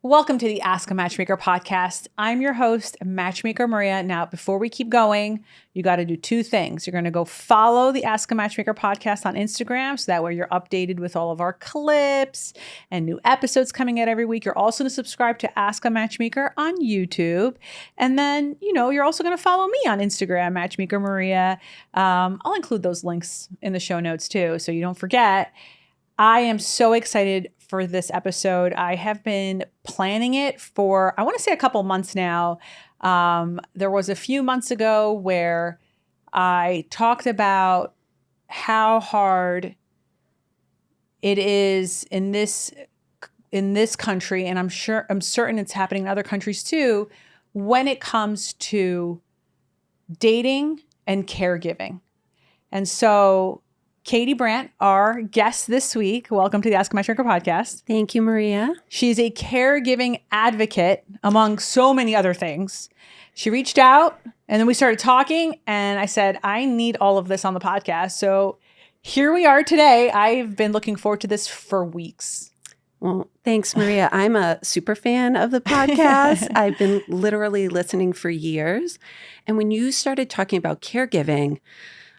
Welcome to the Ask a Matchmaker podcast. I'm your host, Matchmaker Maria. Now, before we keep going, you got to do two things. You're going to go follow the Ask a Matchmaker podcast on Instagram, so that way you're updated with all of our clips and new episodes coming out every week. You're also going to subscribe to Ask a Matchmaker on YouTube. And then, you're also going to follow me on Instagram, Matchmaker Maria. I'll include those links in the show notes too, so you don't forget. I am so excited for this episode. I have been planning it for, I want to say, a couple months now. There was a few months ago where I talked about how hard it is in this country, and I'm certain it's happening in other countries too, when it comes to dating and caregiving. And so Katie Brandt, our guest this week. Welcome to the Ask a Matchmaker podcast. Thank you, Maria. She's a caregiving advocate, among so many other things. She reached out, and then we started talking, and I said, I need all of this on the podcast. So here we are today. I've been looking forward to this for weeks. Well, thanks, Maria. I'm a super fan of the podcast. I've been literally listening for years. And when you started talking about caregiving,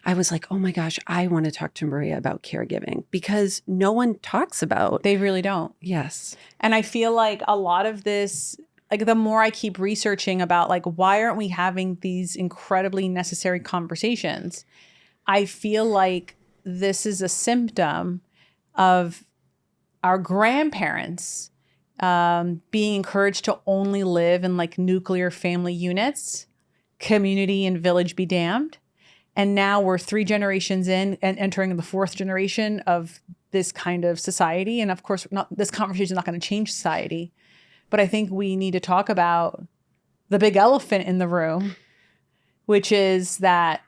I was like, oh my gosh, I want to talk to Maria about caregiving because no one talks about. They really don't. Yes. And I feel like a lot of this, like the more I keep researching about like, why aren't we having these incredibly necessary conversations? I feel like this is a symptom of our grandparents being encouraged to only live in like nuclear family units, community and village be damned. And now we're 3 generations in and entering the 4th generation of this kind of society. And of course, this conversation is not going to change society. But I think we need to talk about the big elephant in the room, which is that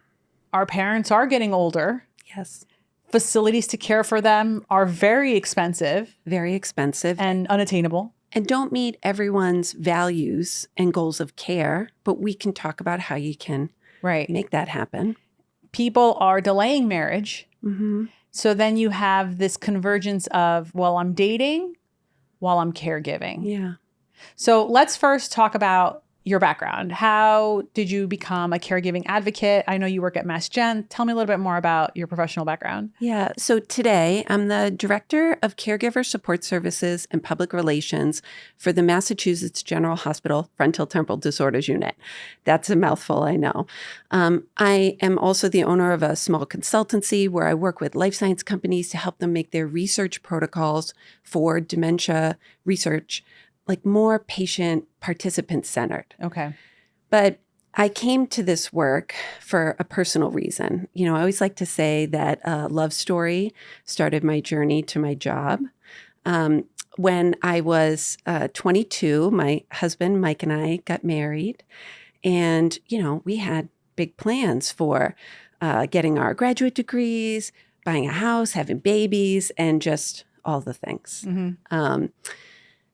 our parents are getting older. Yes. Facilities to care for them are very expensive. Very expensive. And unattainable. And don't meet everyone's values and goals of care. But we can talk about how you can make that happen. People are delaying marriage. Mm-hmm. So then you have this convergence of, well, I'm dating while I'm caregiving. Yeah. So let's first talk about your background. How did you become a caregiving advocate? I know you work at Mass Gen. Tell me a little bit more about your professional background. Yeah. So today I'm the Director of Caregiver Support Services and Public Relations for the Massachusetts General Hospital Frontotemporal Disorders Unit. That's a mouthful, I know. I am also the owner of a small consultancy where I work with life science companies to help them make their research protocols for dementia research like more patient participant centered. Okay. But I came to this work for a personal reason. I always like to say that a love story started my journey to my job. When I was 22, my husband, Mike, and I got married. And, we had big plans for getting our graduate degrees, buying a house, having babies, and just all the things. Mm-hmm.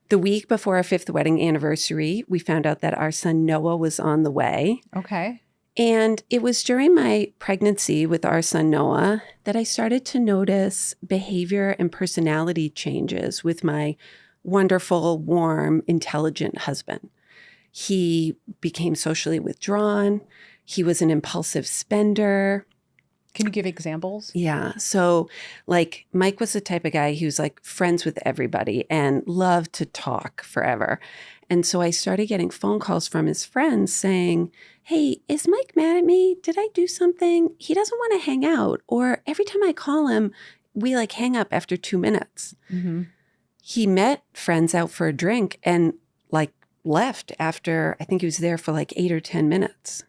The week before our 5th wedding anniversary, we found out that our son Noah was on the way. Okay. And it was during my pregnancy with our son Noah that I started to notice behavior and personality changes with my wonderful, warm, intelligent husband. He became socially withdrawn. He was an impulsive spender. Can you give examples? Yeah. So like Mike was the type of guy who's like friends with everybody and loved to talk forever. And so I started getting phone calls from his friends saying, hey, is Mike mad at me? Did I do something? He doesn't want to hang out. Or every time I call him, we like hang up after 2 minutes. Mm-hmm. He met friends out for a drink and like left after, I think he was there for like 8 or 10 minutes.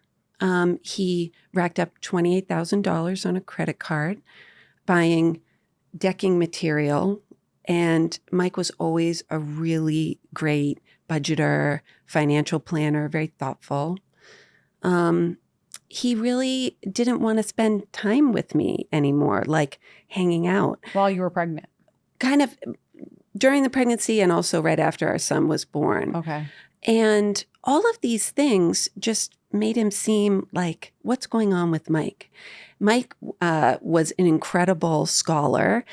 He racked up $28,000 on a credit card, buying decking material. And Mike was always a really great budgeter, financial planner, very thoughtful. He really didn't want to spend time with me anymore, like hanging out. While you were pregnant? Kind of during the pregnancy and also right after our son was born. Okay. And all of these things just made him seem like, what's going on with Mike? Mike was an incredible scholar.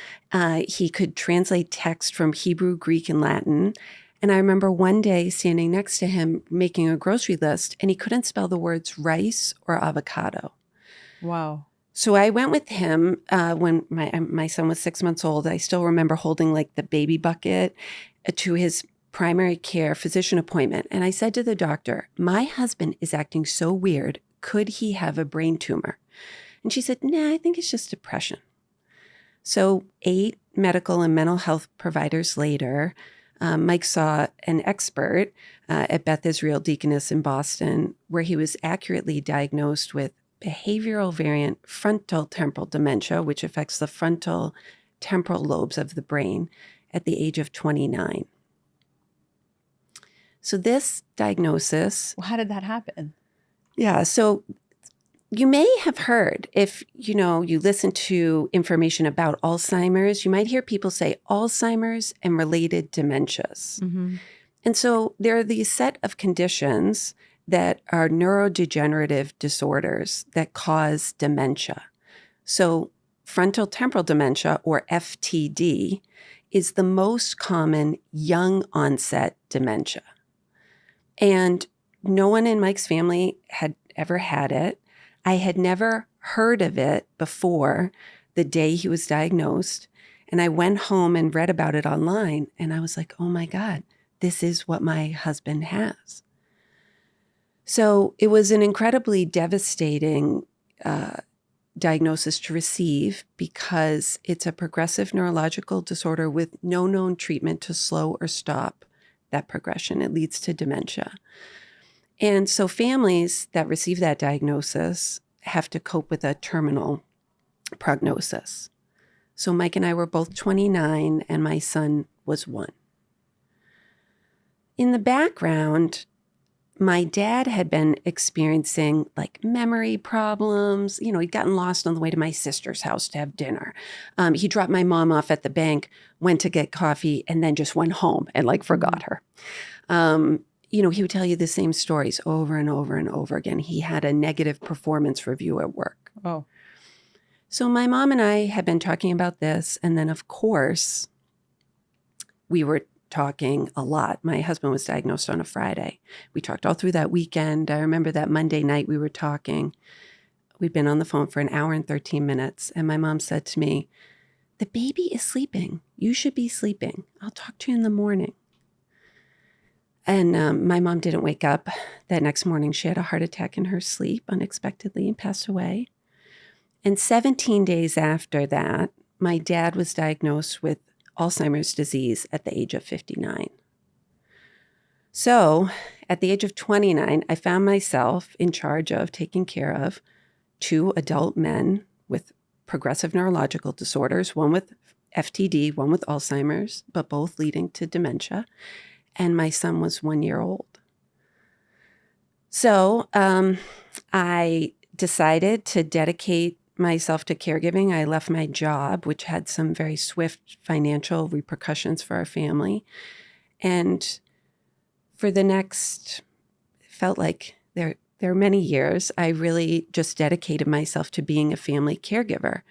He could translate text from Hebrew, Greek, and Latin. And I remember one day standing next to him making a grocery list, and he couldn't spell the words rice or avocado. Wow. So I went with him when my son was 6 months old. I still remember holding like the baby bucket to his primary care physician appointment. And I said to the doctor, my husband is acting so weird. Could he have a brain tumor? And she said, nah, I think it's just depression. So 8 medical and mental health providers later, Mike saw an expert at Beth Israel Deaconess in Boston, where he was accurately diagnosed with behavioral variant frontotemporal dementia, which affects the frontal temporal lobes of the brain at the age of 29. So this diagnosis... Well, how did that happen? Yeah, so you may have heard, if you listen to information about Alzheimer's, you might hear people say Alzheimer's and related dementias. Mm-hmm. And so there are these set of conditions that are neurodegenerative disorders that cause dementia. So frontotemporal dementia, or FTD, is the most common young onset dementia. And no one in Mike's family had ever had it. I had never heard of it before the day he was diagnosed. And I went home and read about it online. And I was like, oh my God, this is what my husband has. So it was an incredibly devastating diagnosis to receive, because it's a progressive neurological disorder with no known treatment to slow or stop that progression. It leads to dementia. And so families that receive that diagnosis have to cope with a terminal prognosis. So Mike and I were both 29 and my son was 1. In the background, my dad had been experiencing like memory problems. He'd gotten lost on the way to my sister's house to have dinner. He dropped my mom off at the bank, went to get coffee, and then just went home and like forgot her. He would tell you the same stories over and over and over again. He had a negative performance review at work. Oh. So my mom and I had been talking about this. And then, of course, we were talking a lot. My husband was diagnosed on a Friday. We talked all through that weekend. I remember that Monday night we were talking. We'd been on the phone for an hour and 13 minutes. And my mom said to me, the baby is sleeping. You should be sleeping. I'll talk to you in the morning. And my mom didn't wake up that next morning. She had a heart attack in her sleep unexpectedly and passed away. And 17 days after that, my dad was diagnosed with Alzheimer's disease at the age of 59. So at the age of 29, I found myself in charge of taking care of 2 adult men with progressive neurological disorders, one with FTD, one with Alzheimer's, but both leading to dementia. And my son was 1 year old. So I decided to dedicate myself to caregiving. I left my job, which had some very swift financial repercussions for our family. And for the next, felt like there are many years, I really just dedicated myself to being a family caregiver.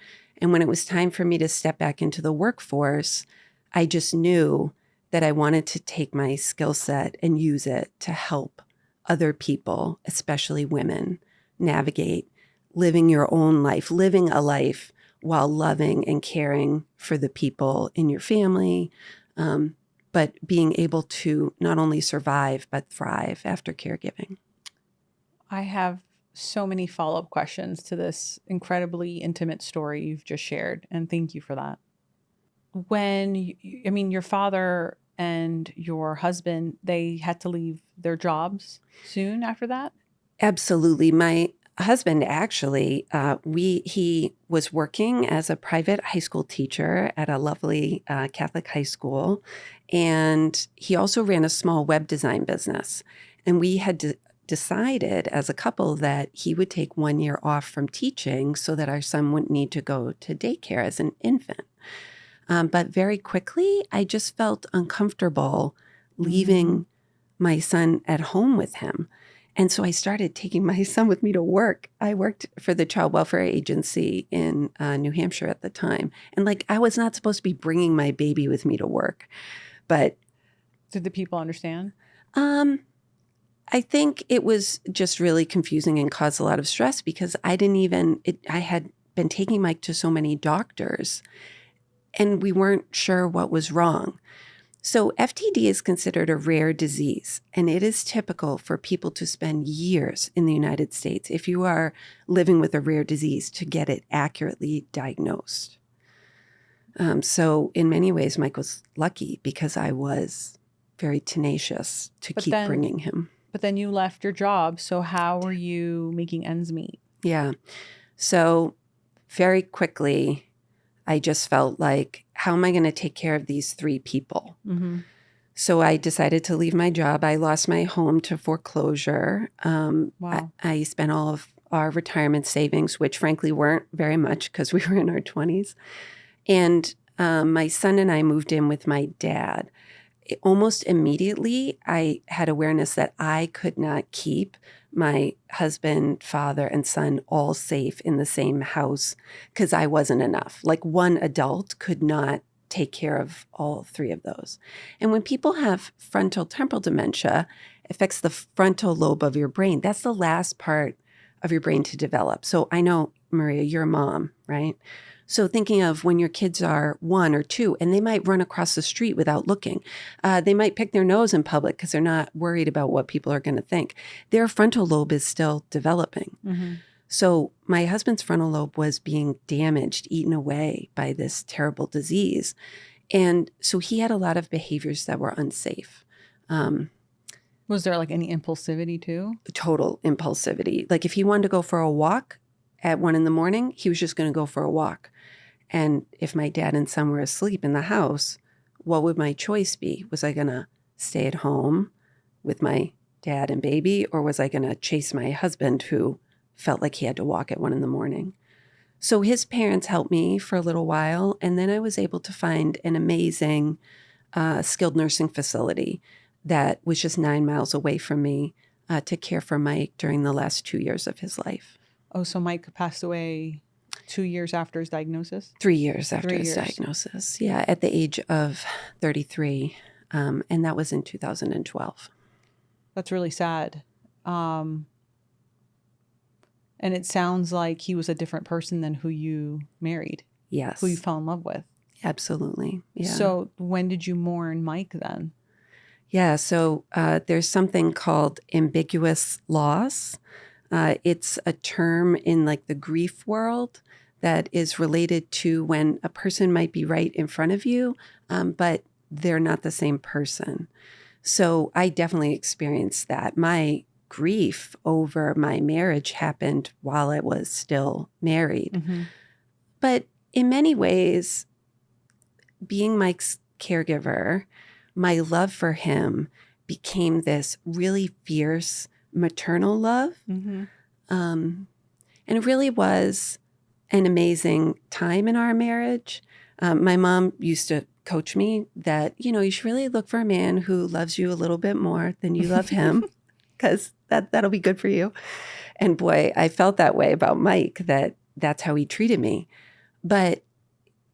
And when it was time for me to step back into the workforce, I just knew that I wanted to take my skill set and use it to help other people, especially women, navigate living your own life, living a life while loving and caring for the people in your family, but being able to not only survive, but thrive after caregiving. I have so many follow-up questions to this incredibly intimate story you've just shared, and thank you for that. When, your father and your husband, they had to leave their jobs soon after that? Absolutely. My husband, actually, he was working as a private high school teacher at a lovely Catholic high school. And he also ran a small web design business. And we had decided as a couple that he would take 1 year off from teaching so that our son wouldn't need to go to daycare as an infant. But very quickly, I just felt uncomfortable leaving my son at home with him. And so I started taking my son with me to work. I worked for the Child Welfare Agency in New Hampshire at the time. And I was not supposed to be bringing my baby with me to work. But Did the people understand? I think it was just really confusing and caused a lot of stress because I had been taking Mike to so many doctors and we weren't sure what was wrong. So FTD is considered a rare disease, and it is typical for people to spend years in the United States, if you are living with a rare disease, to get it accurately diagnosed. So in many ways, Mike was lucky because I was very tenacious to keep bringing him. But then you left your job. So how were you making ends meet? Yeah. So very quickly, I just felt like, how am I going to take care of these 3 people? Mm-hmm. So I decided to leave my job. I lost my home to foreclosure. Wow. I spent all of our retirement savings, which frankly weren't very much because we were in our 20s. And my son and I moved in with my dad. Almost immediately, I had awareness that I could not keep my husband, father, and son all safe in the same house because I wasn't enough. Like one adult could not take care of all 3 of those. And when people have frontotemporal dementia, it affects the frontal lobe of your brain. That's the last part of your brain to develop. So I know, Maria, you're a mom, right? So thinking of when your kids are 1 or 2 and they might run across the street without looking. They might pick their nose in public because they're not worried about what people are going to think. Their frontal lobe is still developing. Mm-hmm. So my husband's frontal lobe was being damaged, eaten away by this terrible disease. And so he had a lot of behaviors that were unsafe. Was there like any impulsivity too? Total impulsivity. Like if he wanted to go for a walk at 1 a.m, he was just going to go for a walk. And if my dad and son were asleep in the house, what would my choice be? Was I going to stay at home with my dad and baby, or was I going to chase my husband who felt like he had to walk at 1 a.m? So his parents helped me for a little while, and then I was able to find an amazing skilled nursing facility that was just 9 miles away from me to care for Mike during the last 2 years of his life. Oh, so Mike passed away 2 years after his diagnosis? 3 years after his diagnosis. Yeah, at the age of 33. And that was in 2012. That's really sad. And it sounds like he was a different person than who you married. Yes. Who you fell in love with. Absolutely. Yeah. So when did you mourn Mike then? Yeah. So there's something called ambiguous loss. It's a term in like the grief world that is related to when a person might be right in front of you, but they're not the same person. So I definitely experienced that. My grief over my marriage happened while I was still married. Mm-hmm. But in many ways, being Mike's caregiver, my love for him became this really fierce maternal love. Mm-hmm. And it really was an amazing time in our marriage. My mom used to coach me that, you should really look for a man who loves you a little bit more than you love him, because that'll be good for you. And boy, I felt that way about Mike, that's how he treated me. But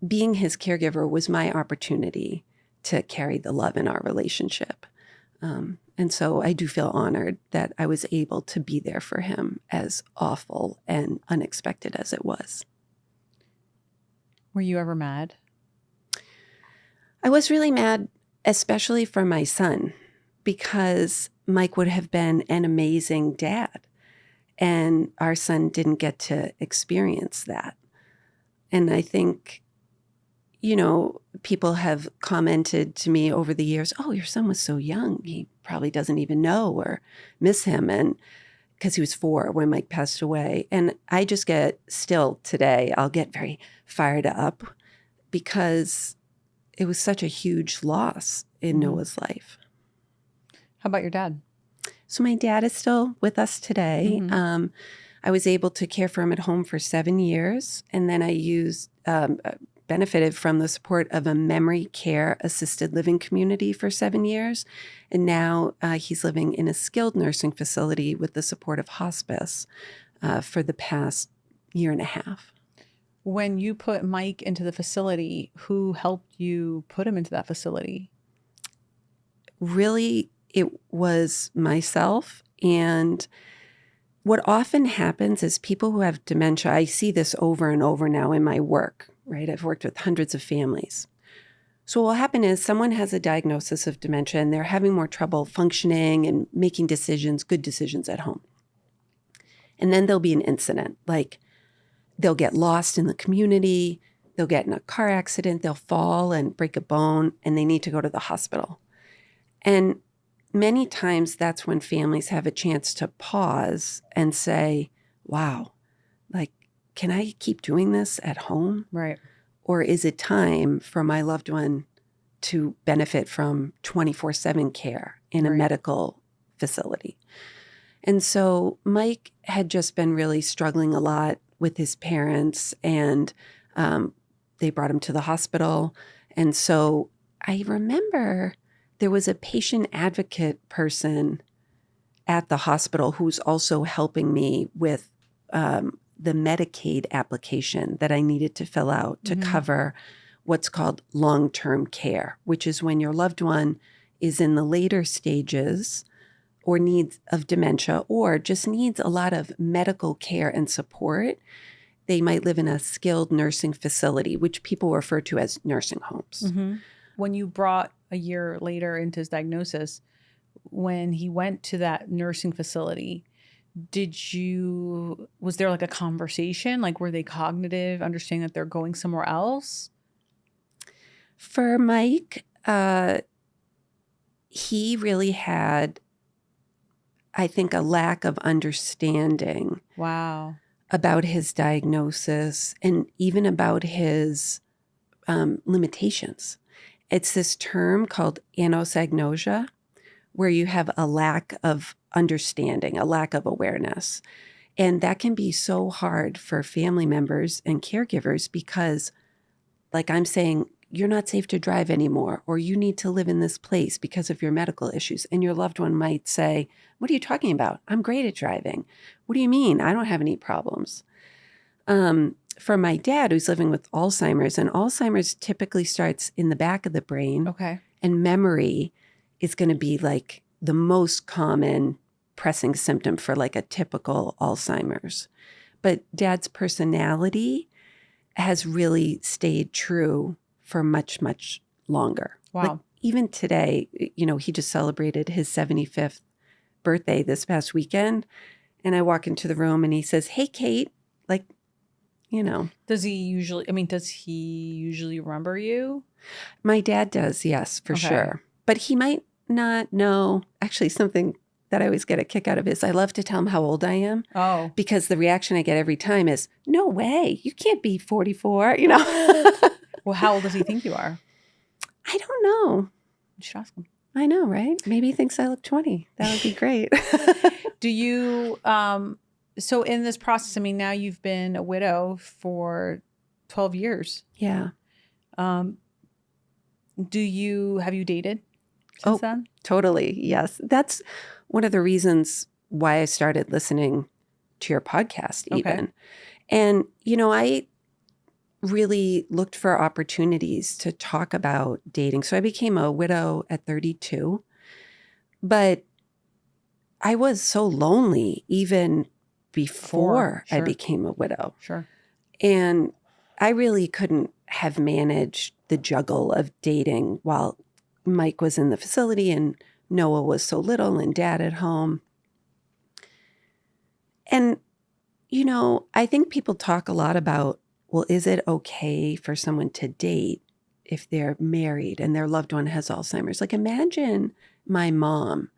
being his caregiver was my opportunity to carry the love in our relationship. And so I do feel honored that I was able to be there for him, as awful and unexpected as it was. Were you ever mad? I was really mad, especially for my son, because Mike would have been an amazing dad, and our son didn't get to experience that. And I think, people have commented to me over the years, oh, your son was so young. He probably doesn't even know or miss him. And because he was 4 when Mike passed away. And I just still today, I'll get very fired up because it was such a huge loss in Noah's life. How about your dad? So my dad is still with us today. Mm-hmm. I was able to care for him at home for 7 years. And then I benefited from the support of a memory care assisted living community for 7 years. And now he's living in a skilled nursing facility with the support of hospice for the past 1.5 years. When you put Mike into the facility, who helped you put him into that facility? really it was myself. And what often happens is people who have dementia, I see this over and over now in my work, right? I've worked with hundreds of families. So what will happen is someone has a diagnosis of dementia and they're having more trouble functioning and making decisions, good decisions at home. And then there'll be an incident, like they'll get lost in the community, they'll get in a car accident, they'll fall and break a bone, and they need to go to the hospital. And many times that's when families have a chance to pause and say, wow, like, can I keep doing this at home? Right. Or is it time for my loved one to benefit from 24/7 care in a medical facility? And so Mike had just been really struggling a lot with his parents, and they brought him to the hospital. And so I remember there was a patient advocate person at the hospital who's also helping me with the Medicaid application that I needed to fill out to cover what's called long-term care, which is when your loved one is in the later stages or needs of dementia or just needs a lot of medical care and support. They might live in a skilled nursing facility, which people refer to as nursing homes. Mm-hmm. When you brought a year later into his diagnosis, when he went to that nursing facility, was there like a conversation? Like, were they cognitive, understanding that they're going somewhere else? For Mike, he really had, I think, a lack of understanding. Wow. About his diagnosis and even about his limitations. It's this term called anosognosia, where you have a lack of understanding, a lack of awareness. And that can be so hard for family members and caregivers because, like I'm saying, you're not safe to drive anymore, or you need to live in this place because of your medical issues. And your loved one might say, what are you talking about? I'm great at driving. What do you mean? I don't have any problems. For my dad, who's living with Alzheimer's, and Alzheimer's typically starts in the back of the brain. Okay. And memory is going to be like the most common pressing symptom for like a typical Alzheimer's. But Dad's personality has really stayed true for much, much longer. Wow. Like even today, he just celebrated his 75th birthday this past weekend. And I walk into the room and he says, hey, Kate, Does he usually remember you? My dad does, yes, for sure. But he might not know. Actually, something that I always get a kick out of is I love to tell him how old I am. Oh. Because the reaction I get every time is, no way, you can't be 44, Well, how old does he think you are? I don't know. You should ask him. I know, right? Maybe he thinks I look 20. That would be great. Do you, so in this process, now you've been a widow for 12 years. Yeah. Have you dated since then? Totally. Yes. That's one of the reasons why I started listening to your podcast even. Okay. And, I really looked for opportunities to talk about dating. So I became a widow at 32, but I was so lonely even before I became a widow. Sure. And I really couldn't have managed the juggle of dating while Mike was in the facility and Noah was so little and Dad at home. And, I think people talk a lot about, well, is it okay for someone to date if they're married and their loved one has Alzheimer's? Like, imagine my mom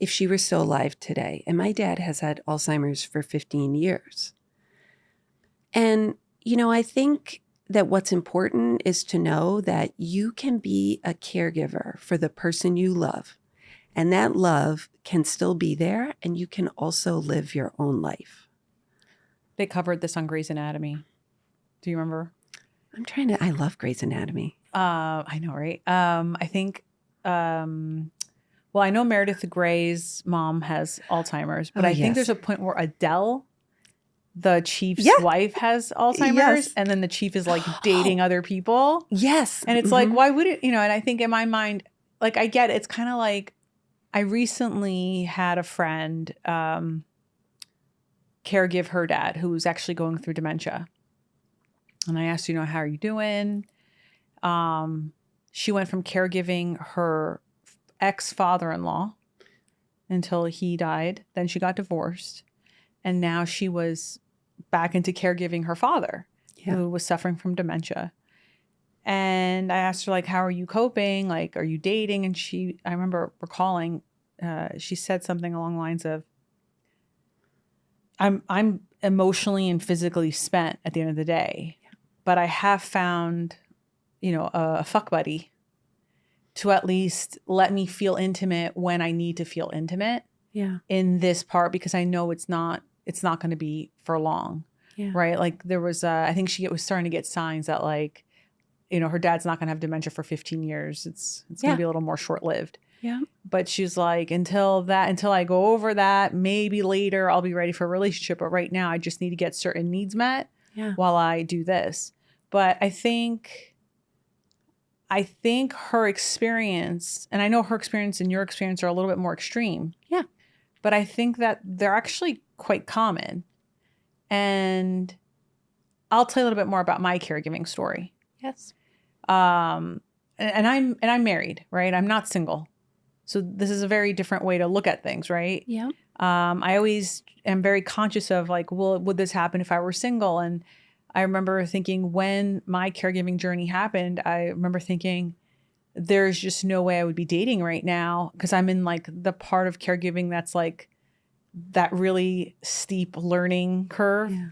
if she were still alive today, and my dad has had Alzheimer's for 15 years. And, I think that what's important is to know that you can be a caregiver for the person you love, and that love can still be there, and you can also live your own life. They covered this on Grey's Anatomy. Do you remember? I love Grey's Anatomy. I know, right? I think, I know Meredith Grey's mom has Alzheimer's, but I think there's a point where Adele, the chief's wife, has Alzheimer's, and then the chief is like dating other people. Yes. And it's like, why would it, and I think in my mind, like, I get it. It's kind of like, I recently had a friend caregive her dad who was actually going through dementia. And I asked, how are you doing? She went from caregiving her ex-father-in-law until he died. Then she got divorced. And now she was back into caregiving her father, who was suffering from dementia. And I asked her, like, how are you coping? Like, are you dating? And I remember recalling, she said something along the lines of, I'm emotionally and physically spent at the end of the day, but I have found, a fuck buddy to at least let me feel intimate when I need to feel intimate in this part, because I know it's not going to be for long. Yeah. Right. Like there was, I think she was starting to get signs that like, her dad's not going to have dementia for 15 years. It's going to be a little more short-lived. Yeah. But she's like, until I go over that, maybe later I'll be ready for a relationship. But right now I just need to get certain needs met while I do this. But I think her experience, and I know her experience and your experience are a little bit more extreme. Yeah. But I think that they're actually quite common. And I'll tell you a little bit more about my caregiving story. Yes. And I'm married, right? I'm not single. So this is a very different way to look at things, right? Yeah. I always am very conscious of like, well, would this happen if I were single? And I remember thinking when my caregiving journey happened, I remember thinking there's just no way I would be dating right now, because I'm in like the part of caregiving that's like that really steep learning curve. Yeah.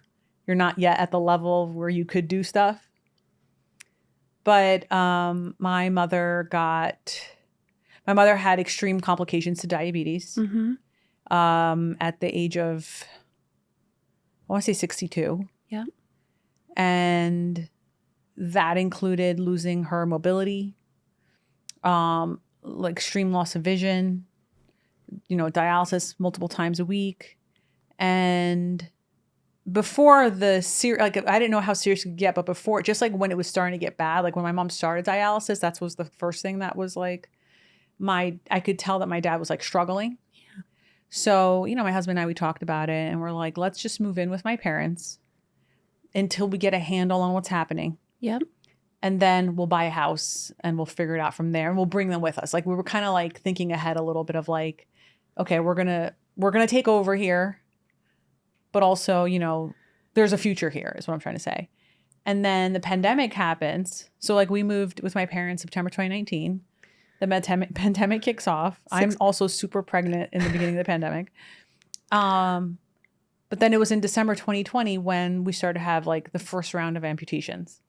You're not yet at the level where you could do stuff. But my mother had extreme complications to diabetes at the age of, I want to say 62. Yeah. And that included losing her mobility, like extreme loss of vision, dialysis multiple times a week. And before I didn't know how serious it could get, but before, just like when it was starting to get bad, like when my mom started dialysis, that was the first thing that was like I could tell that my dad was like struggling. Yeah. So, my husband and I, we talked about it and we're like, let's just move in with my parents until we get a handle on what's happening. Yep. And then we'll buy a house and we'll figure it out from there and we'll bring them with us. Like we were kind of like thinking ahead a little bit of like, okay, we're going to take over here, but also, there's a future here is what I'm trying to say. And then the pandemic happens. So like we moved with my parents September 2019. The pandemic kicks off. I'm also super pregnant in the beginning of the pandemic. But then it was in December 2020 when we started to have like the first round of amputations.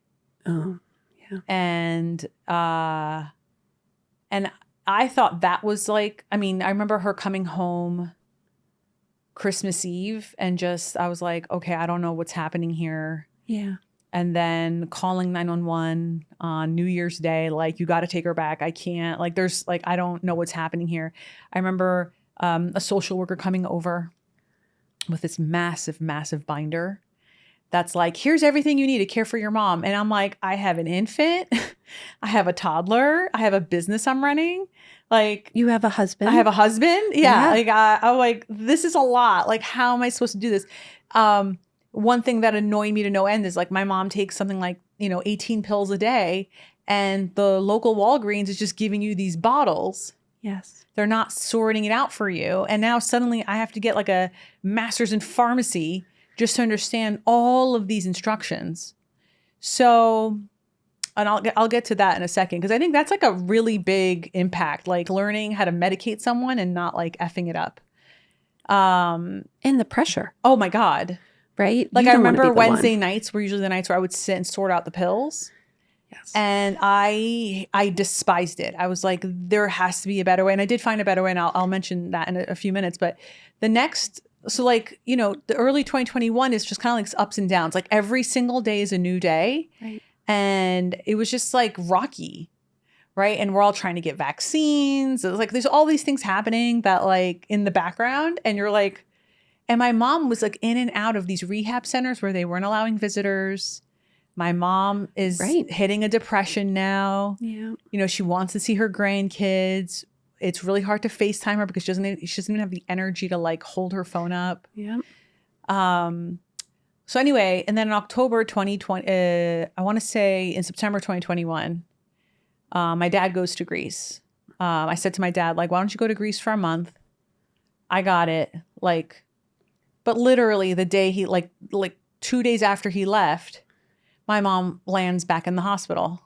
Oh, yeah. And I thought that was like, I remember her coming home Christmas Eve and I was like, okay, I don't know what's happening here. Yeah. And then calling 911 on New Year's Day, like, you got to take her back. I can't, like, there's like, I don't know what's happening here. I remember a social worker coming over with this massive, massive binder that's like, here's everything you need to care for your mom. And I'm like, I have an infant. I have a toddler. I have a business I'm running. Like, you have a husband? I have a husband. Yeah. Like, I'm like, this is a lot. Like, how am I supposed to do this? One thing that annoyed me to no end is like my mom takes something like, 18 pills a day and the local Walgreens is just giving you these bottles. Yes. They're not sorting it out for you. And now suddenly I have to get like a master's in pharmacy just to understand all of these instructions. So, and I'll get to that in a second, because I think that's like a really big impact, like learning how to medicate someone and not like effing it up. And the pressure. Oh my God. Right? Like I remember Wednesday nights were usually the nights where I would sit and sort out the pills. Yes. And I despised it. I was like, there has to be a better way. And I did find a better way. And I'll mention that in a few minutes. But so like, the early 2021 is just kind of like ups and downs. Like every single day is a new day. Right. And it was just like rocky. Right. And we're all trying to get vaccines. It was like, there's all these things happening that like in the background. And you're like, and my mom was like in and out of these rehab centers where they weren't allowing visitors. My mom is hitting a depression now. Yeah. You know, she wants to see her grandkids. It's really hard to FaceTime her because she doesn't even have the energy to like hold her phone up. Yeah. So anyway, and then in October 2020, I want to say in September 2021, my dad goes to Greece. I said to my dad, like, why don't you go to Greece for a month? I got it. Like, but literally the day he like 2 days after he left, my mom lands back in the hospital.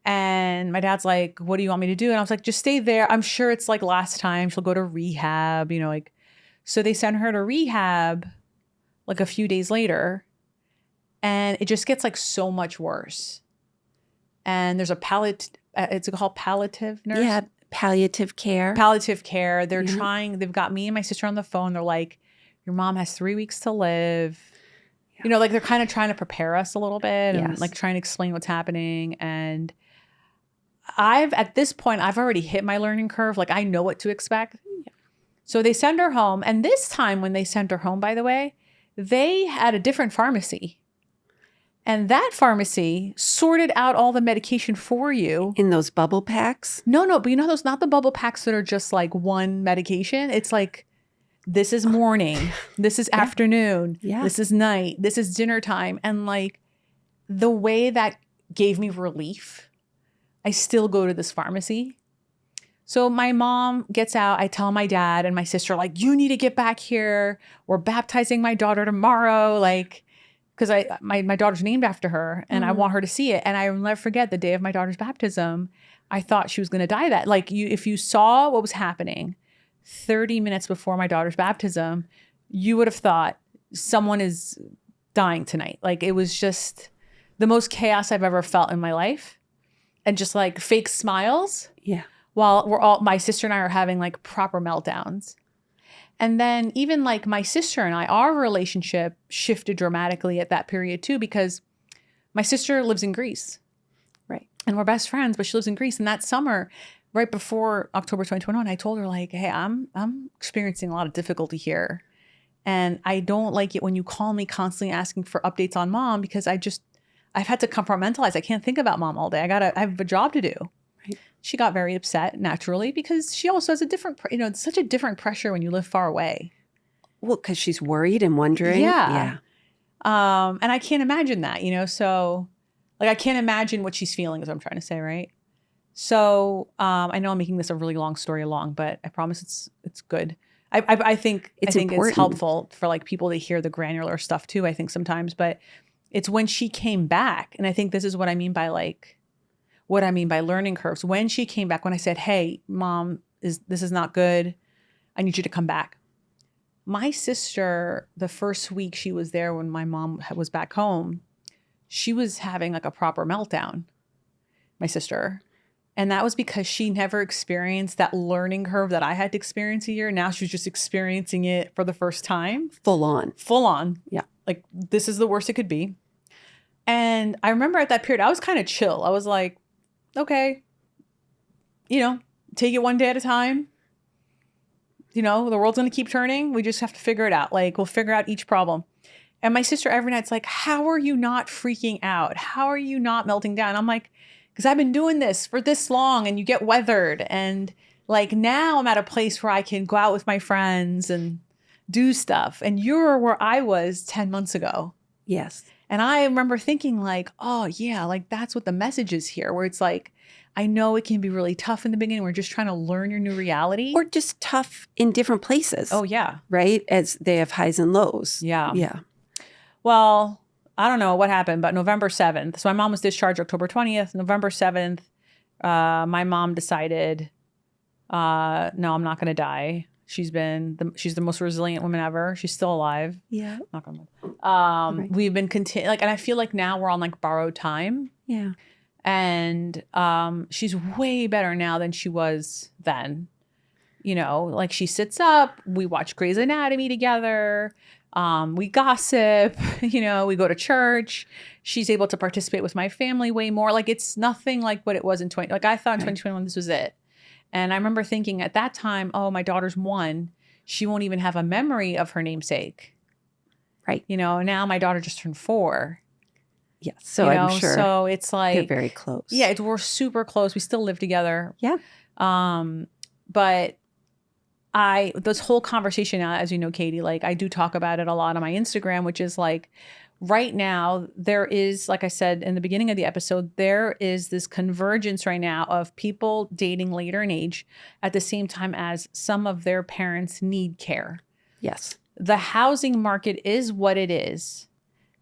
And my dad's like, what do you want me to do? And I was like, just stay there. I'm sure it's like last time. She'll go to rehab, you know, like, so they send her to rehab like a few days later. And it just gets like so much worse. And there's it's called palliative nurse. Yeah. Palliative care. Palliative care. They're they've got me and my sister on the phone. They're like, your mom has 3 weeks to live. You know, like they're kind of trying to prepare us a little bit and like trying to explain what's happening. And at this point, I've already hit my learning curve. Like I know what to expect. Yeah. So they send her home. And this time when they sent her home, by the way, they had a different pharmacy. And that pharmacy sorted out all the medication for you. In those bubble packs? No, but you know those, not the bubble packs that are just like one medication. It's like, this is morning, this is afternoon, this is night, this is dinner time. And like the way that gave me relief, I still go to this pharmacy. So my mom gets out, I tell my dad and my sister, like, you need to get back here. We're baptizing my daughter tomorrow. Like, because my daughter's named after her and I want her to see it. And I will never forget the day of my daughter's baptism, I thought she was going to die that. Like if you saw what was happening 30 minutes before my daughter's baptism, you would have thought someone is dying tonight. Like it was just the most chaos I've ever felt in my life. And just like fake smiles. Yeah. While my sister and I are having like proper meltdowns. And then even like my sister and I, our relationship shifted dramatically at that period too, because my sister lives in Greece. Right. And we're best friends, but she lives in Greece. And that summer, right before October 2021, I told her like, hey, I'm experiencing a lot of difficulty here. And I don't like it when you call me constantly asking for updates on mom, because I've had to compartmentalize. I can't think about mom all day. I have a job to do. Right. She got very upset naturally because she also has it's such a different pressure when you live far away. Well, because she's worried and wondering. Yeah. And I can't imagine that, so like, I can't imagine what she's feeling is what I'm trying to say. Right. So I know I'm making this a really long story long, but I promise it's good. I think it's helpful for like people to hear the granular stuff too, I think sometimes, but it's when she came back. And I think this is what I mean by learning curves. When she came back, when I said, hey, mom, this is not good. I need you to come back. My sister, the first week she was there when my mom was back home, she was having like a proper meltdown, my sister. And that was because she never experienced that learning curve that I had to experience a year. Now she's just experiencing it for the first time. Full on. Yeah. Like, this is the worst it could be. And I remember at that period, I was kind of chill. I was like, okay, take it one day at a time. The world's going to keep turning. We just have to figure it out. Like, we'll figure out each problem. And my sister every night's like, how are you not freaking out? How are you not melting down? I'm like, because I've been doing this for this long and you get weathered. And like, now I'm at a place where I can go out with my friends and do stuff. And you're where I was 10 months ago. Yes. And I remember thinking like, oh yeah, like that's what the message is here, where it's like, I know it can be really tough in the beginning. We're just trying to learn your new reality. Or just tough in different places. Oh yeah. Right? As they have highs and lows. Yeah. Yeah. Well, I don't know what happened, but November 7th. So my mom was discharged October 20th. November 7th, my mom decided, no, I'm not going to die. She's the most resilient woman ever. She's still alive. Yeah. Knock on wood. Right. We've been and I feel like now we're on like borrowed time. Yeah. And she's way better now than she was then. Like she sits up, we watch Grey's Anatomy together. We gossip, we go to church. She's able to participate with my family way more. Like it's nothing like what it was in like I thought in 2021, this was it. And I remember thinking at that time, oh, my daughter's 1. She won't even have a memory of her namesake. Right. Now my daughter just turned 4. Yes. So I'm sure So it's like they're very close. Yeah, we're super close. We still live together. Yeah. But this whole conversation now, as you know, Katie, like I do talk about it a lot on my Instagram, which is like right now there is, like I said in the beginning of the episode, there is this convergence right now of people dating later in age at the same time as some of their parents need care. Yes. The housing market is what it is,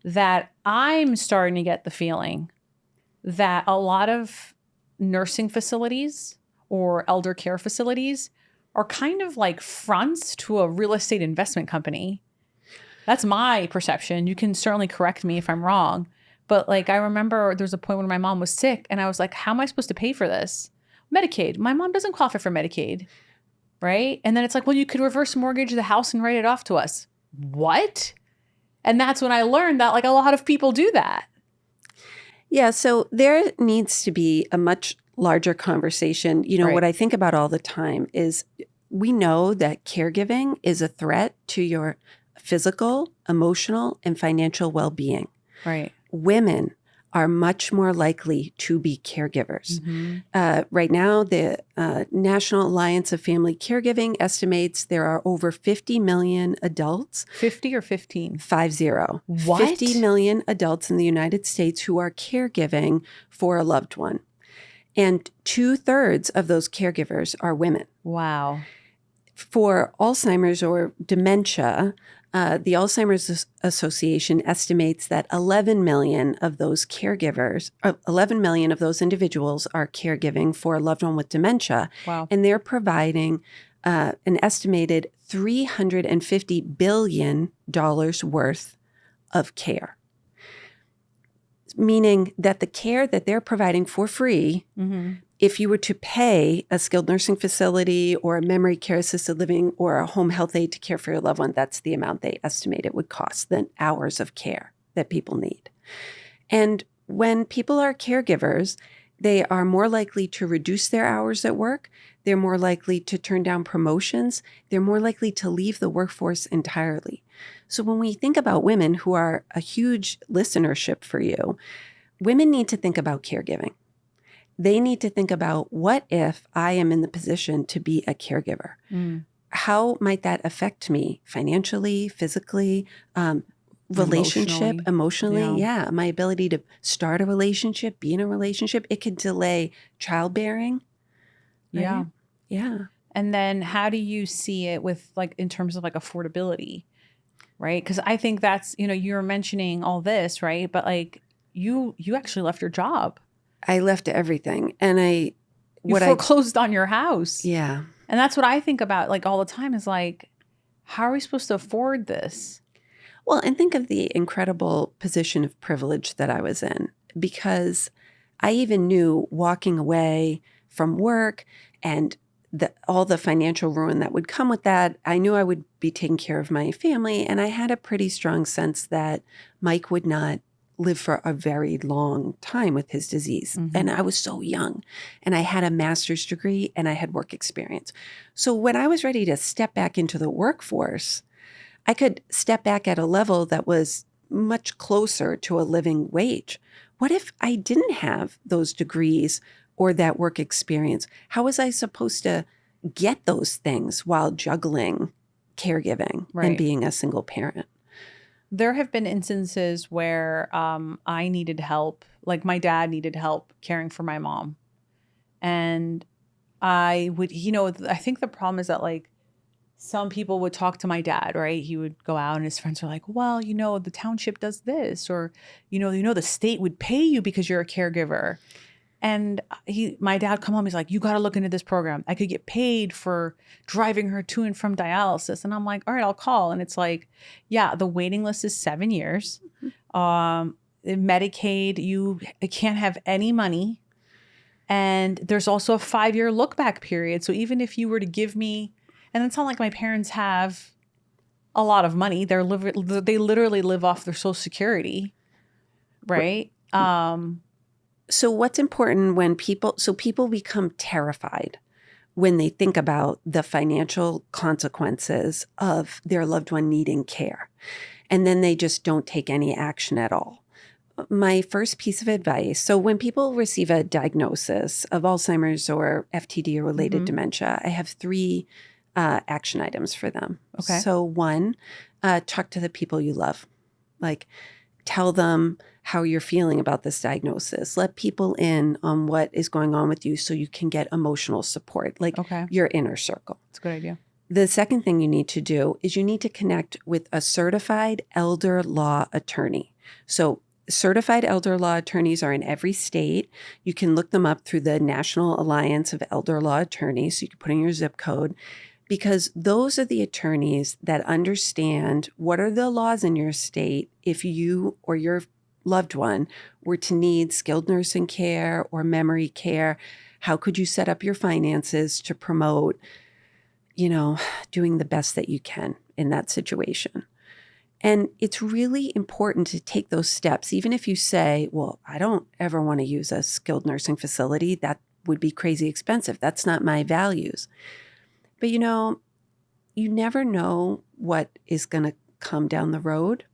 that I'm starting to get the feeling that a lot of nursing facilities or elder care facilities are kind of like fronts to a real estate investment company. That's my perception. You can certainly correct me if I'm wrong. But like, I remember there was a point when my mom was sick and I was like, how am I supposed to pay for this? Medicaid. My mom doesn't qualify for Medicaid. Right? And then it's like, well, you could reverse mortgage the house and write it off to us. What? And that's when I learned that like a lot of people do that. Yeah. So there needs to be a much larger conversation. Right. What I think about all the time is we know that caregiving is a threat to your physical, emotional, and financial well-being. Right. Women are much more likely to be caregivers. Mm-hmm. Right now, the National Alliance of Family Caregiving estimates there are over 50 million adults. 50 or 15? 50. What? 50 million adults in the United States who are caregiving for a loved one. And 2/3 of those caregivers are women. Wow. For Alzheimer's or dementia, the Alzheimer's Association estimates that 11 million of those caregivers, 11 million of those individuals are caregiving for a loved one with dementia. Wow. And they're providing an estimated $350 billion worth of care. Meaning that the care that they're providing for free, Mm-hmm. if you were to pay a skilled nursing facility or a memory care assisted living or a home health aide to care for your loved one, that's the amount they estimate it would cost, the hours of care that people need. And when people are caregivers, they are more likely to reduce their hours at work. They're more likely to turn down promotions. They're more likely to leave the workforce entirely. So when we think about women who are a huge listenership for you, women need to think about caregiving. They need to think about, what if I am in the position to be a caregiver? Mm. How might that affect me financially, physically, relationship, emotionally? Yeah. My ability to start a relationship, be in a relationship. It could delay childbearing. Right? Yeah. Yeah. And then how do you see it with like in terms of like affordability, right? Because I think that's, you're mentioning all this, right? But like you actually left your job. I left everything, and you foreclosed on your house. Yeah. And that's what I think about like all the time is like, how are we supposed to afford this? Well, and think of the incredible position of privilege that I was in, because I even knew walking away from work and all the financial ruin that would come with that, I knew I would be taking care of my family. And I had a pretty strong sense that Mike would not live for a very long time with his disease. Mm-hmm. And I was so young, and I had a master's degree and I had work experience. So when I was ready to step back into the workforce, I could step back at a level that was much closer to a living wage. What if I didn't have those degrees or that work experience? How was I supposed to get those things while juggling caregiving and being a single parent? There have been instances where I needed help, like my dad needed help caring for my mom. And I would, I think the problem is that like some people would talk to my dad, right? He would go out and his friends are like, well, the township does this, or, the state would pay you because you're a caregiver. And my dad come home, he's like, you got to look into this program. I could get paid for driving her to and from dialysis. And I'm like, all right, I'll call. And it's like, yeah, the waiting list is 7 years. Medicaid, you can't have any money. And there's also a 5-year look back period. So even if you were to give me, and it's not like my parents have a lot of money. They literally live off their Social Security, right? So what's important when people become terrified when they think about the financial consequences of their loved one needing care, and then they just don't take any action at all. my first piece of advice, so when people receive a diagnosis of Alzheimer's or FTD or related dementia, I have 3 action items for them. Okay. So 1, talk to the people you love. Like, tell them how you're feeling about this diagnosis. Let people in on what is going on with you so you can get emotional support, like your inner circle. That's a good idea. The second thing you need to do is you need to connect with a certified elder law attorney. So certified elder law attorneys are in every state. You can look them up through the National Alliance of Elder Law Attorneys. So you can put in your zip code, because those are the attorneys that understand what are the laws in your state if you or your loved one were to need skilled nursing care or memory care. How could you set up your finances to promote, doing the best that you can in that situation? And it's really important to take those steps, even if you say, well, I don't ever want to use a skilled nursing facility. That would be crazy expensive. That's not my values. But you never know what is going to come down the road.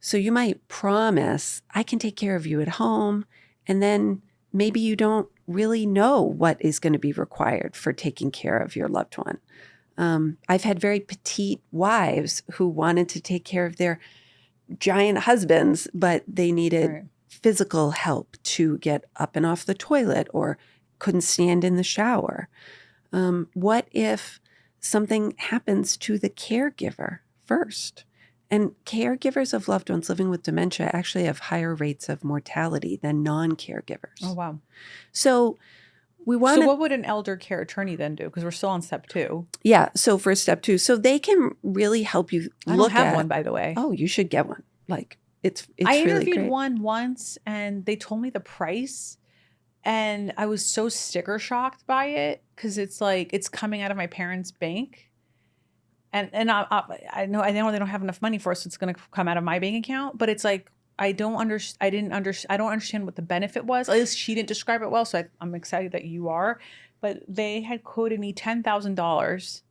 So you might promise, I can take care of you at home. And then maybe you don't really know what is going to be required for taking care of your loved one. I've had very petite wives who wanted to take care of their giant husbands, but they needed physical help to get up and off the toilet or couldn't stand in the shower. What if something happens to the caregiver first? And caregivers of loved ones living with dementia actually have higher rates of mortality than non-caregivers. Oh, wow. So what would an elder care attorney then do? Because we're still on step 2. Yeah. So for step 2, so they can really help you I don't have one, by the way. Oh, you should get one. Like it's I really interviewed great. one once and they told me the price. And I was so sticker shocked by it because it's like it's coming out of my parents' bank. And I know they don't have enough money for us, so it's going to come out of my bank account. But it's like I don't understand what the benefit was. At least she didn't describe it well, so I'm excited that you are. But they had quoted me $10,000.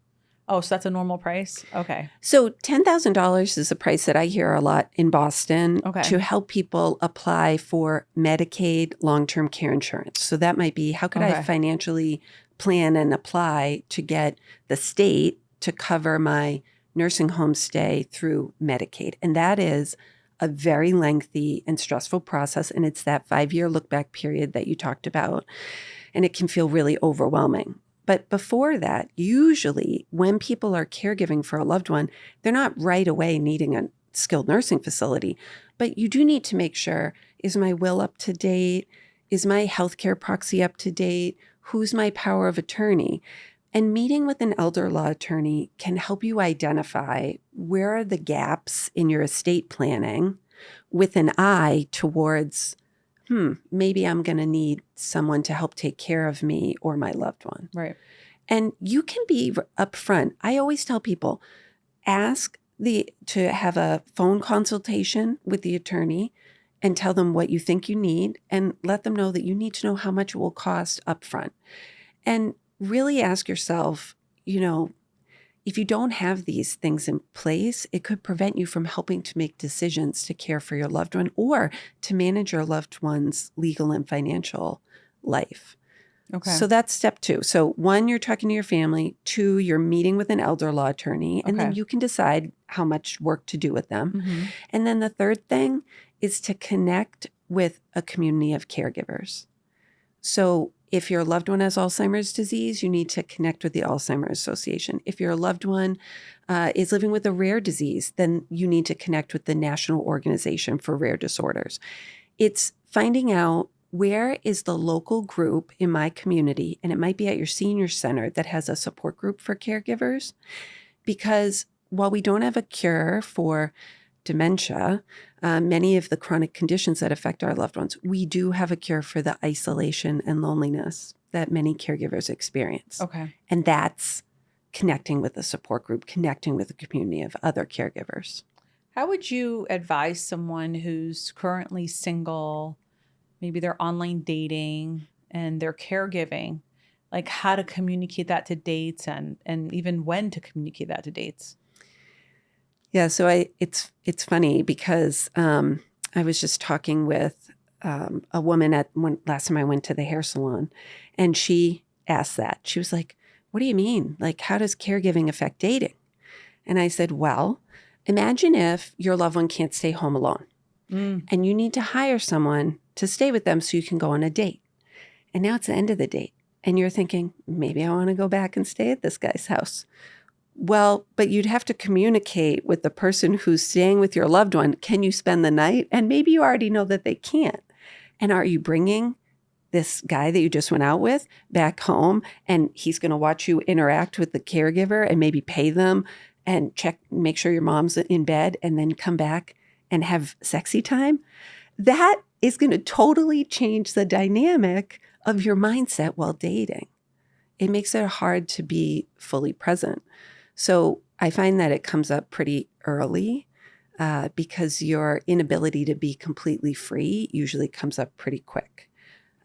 Oh, so that's a normal price? Okay. So $10,000 is a price that I hear a lot in Boston to help people apply for Medicaid long-term care insurance. So that might be, how could I financially plan and apply to get the state to cover my nursing home stay through Medicaid? And that is a very lengthy and stressful process. And it's that 5-year look-back period that you talked about. And it can feel really overwhelming. But before that, usually when people are caregiving for a loved one, they're not right away needing a skilled nursing facility. But you do need to make sure, is my will up to date? Is my healthcare proxy up to date? Who's my power of attorney? And meeting with an elder law attorney can help you identify where are the gaps in your estate planning with an eye towards, maybe I'm going to need someone to help take care of me or my loved one. Right. And you can be upfront. I always tell people, ask to have a phone consultation with the attorney and tell them what you think you need and let them know that you need to know how much it will cost upfront. And really ask yourself, if you don't have these things in place, it could prevent you from helping to make decisions to care for your loved one or to manage your loved one's legal and financial life. Okay. So that's step 2. So 1, you're talking to your family. 2, you're meeting with an elder law attorney, and then you can decide how much work to do with them. Mm-hmm. And then the third thing is to connect with a community of caregivers. So if your loved one has Alzheimer's disease, you need to connect with the Alzheimer's Association. If your loved one is living with a rare disease, then you need to connect with the National Organization for Rare Disorders. It's finding out where is the local group in my community, and it might be at your senior center that has a support group for caregivers. Because while we don't have a cure for dementia, many of the chronic conditions that affect our loved ones, we do have a cure for the isolation and loneliness that many caregivers experience. Okay. And that's connecting with a support group, connecting with a community of other caregivers. How would you advise someone who's currently single, maybe they're online dating and they're caregiving, like how to communicate that to dates and even when to communicate that to dates? Yeah, so it's funny because I was just talking with a woman last time I went to the hair salon, and she asked that. She was like, "What do you mean? Like, how does caregiving affect dating?" And I said, "Well, imagine if your loved one can't stay home alone and you need to hire someone to stay with them so you can go on a date. And now it's the end of the date. And you're thinking, maybe I want to go back and stay at this guy's house. Well, but you'd have to communicate with the person who's staying with your loved one. Can you spend the night? And maybe you already know that they can't. And are you bringing this guy that you just went out with back home, and he's going to watch you interact with the caregiver and maybe pay them and make sure your mom's in bed, and then come back and have sexy time? That is going to totally change the dynamic of your mindset while dating. It makes it hard to be fully present. So I find that it comes up pretty early because your inability to be completely free usually comes up pretty quick.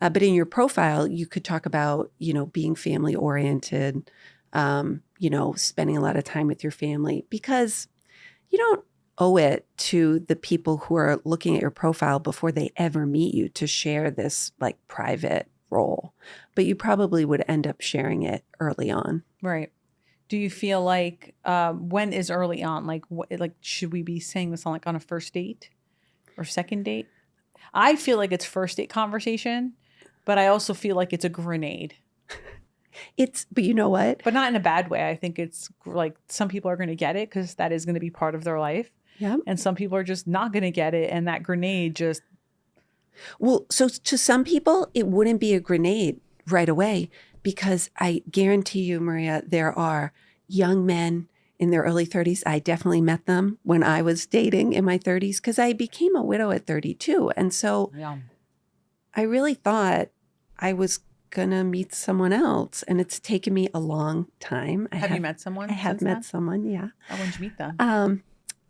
But in your profile, you could talk about, being family oriented, spending a lot of time with your family, because you don't owe it to the people who are looking at your profile before they ever meet you to share this like private role, but you probably would end up sharing it early on. Right. Do you feel like when is early on? Like, should we be saying this on a first date or second date? I feel like it's first date conversation, but I also feel like it's a grenade. But you know what? But not in a bad way. I think it's like some people are going to get it because that is going to be part of their life. Yeah. And some people are just not going to get it. And that grenade just. Well, so to some people, it wouldn't be a grenade right away, because I guarantee you, Maria, there are young men in their early 30s. I definitely met them when I was dating in my 30s, because I became a widow at 32. And so I really thought I was going to meet someone else. And it's taken me a long time. Have you met someone? I have met someone, yeah. When did you meet them?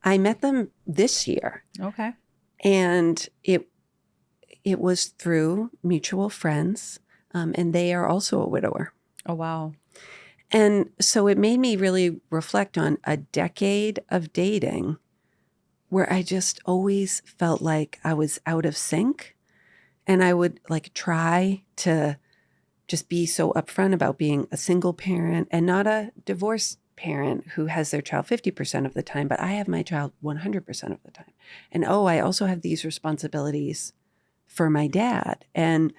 I met them this year. Okay. And it was through mutual friends, and they are also a widower. Oh, wow. And so it made me really reflect on a decade of dating where I just always felt like I was out of sync. And I would try to just be so upfront about being a single parent and not a divorced parent who has their child 50% of the time, but I have my child 100% of the time. And I also have these responsibilities for my dad. And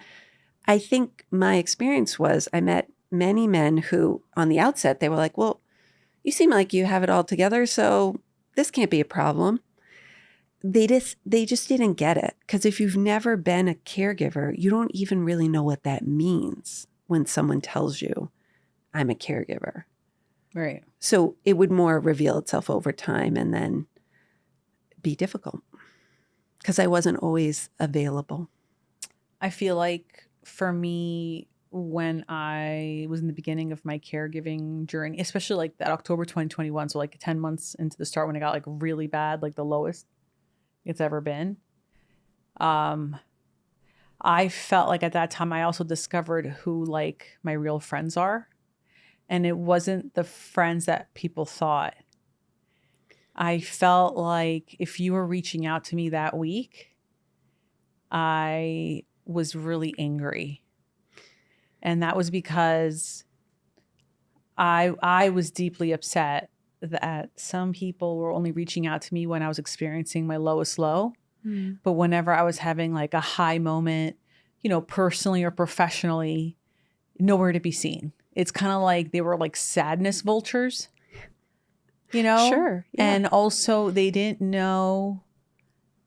I think my experience was I met many men who on the outset, they were like, well, you seem like you have it all together, so this can't be a problem. They just didn't get it. Because if you've never been a caregiver, you don't even really know what that means when someone tells you, I'm a caregiver. Right. So it would more reveal itself over time and then be difficult because I wasn't always available. I feel like for me, when I was in the beginning of my caregiving journey, especially like that October 2021, so like 10 months into the start when it got like really bad, like the lowest it's ever been. I felt like at that time I also discovered who like my real friends are. And it wasn't the friends that people thought. I felt like if you were reaching out to me that week, I was really angry. And that was because I was deeply upset that some people were only reaching out to me when I was experiencing my lowest low. Mm. But whenever I was having like a high moment, personally or professionally, nowhere to be seen. It's kind of like they were like sadness vultures, Sure. Yeah. And also they didn't know